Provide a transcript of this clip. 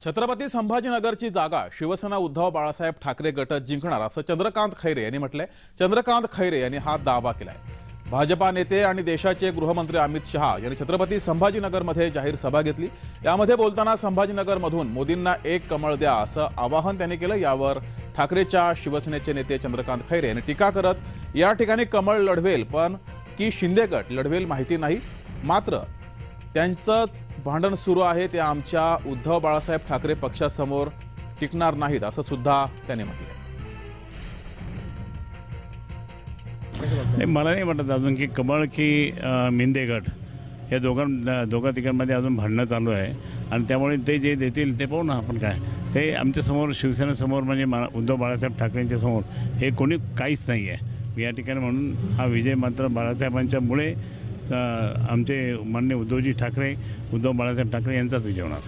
छत्रपती संभाजीनगरची जागा शिवसेना उद्धव बाळासाहेब ठाकरे गट जिंकणार असं चंद्रकांत खैरे यांनी म्हटलंय। चंद्रकांत खैरे यांनी हा दावा केलाय। भाजपा नेते आणि देशाचे गृहमंत्री अमित शहा यांनी छत्रपती संभाजीनगरमध्ये जाहीर सभा घेतली। यामध्ये बोलताना संभाजीनगरमधून मोदींना एक कमळ द्या असं आवाहन त्यांनी केलं। यावर ठाकरेच्या शिवसेनेचे नेते चंद्रकांत खैरे यांनी टीका करत या ठिकाणी कमळ लढवेल पण की शिंदे गट लढवेल माहिती नाही, मात्र त्यांचंच भांडण सुरू आहे ते आमच्या उद्धव बाळासाहेब ठाकरे पक्षासमोर टिकणार नाहीत असं सुद्धा त्यांनी म्हटलं। मला नाही वाटत अजून की कमळ की मिंदे गट या दोघा तिघांमध्ये अजून भांडणं चालू आहे आणि त्यामुळे ते जे देतील ते पाहू ना आपण काय ते आमच्यासमोर शिवसेनेसमोर म्हणजे उद्धव बाळासाहेब ठाकरेंच्या समोर हे कोणी काहीच नाही आहे या ठिकाणी। म्हणून हा विजय मात्र बाळासाहेबांच्यामुळे आमचे माननीय उद्धव बाळासाहेब ठाकरे यांचाच विजय होणार।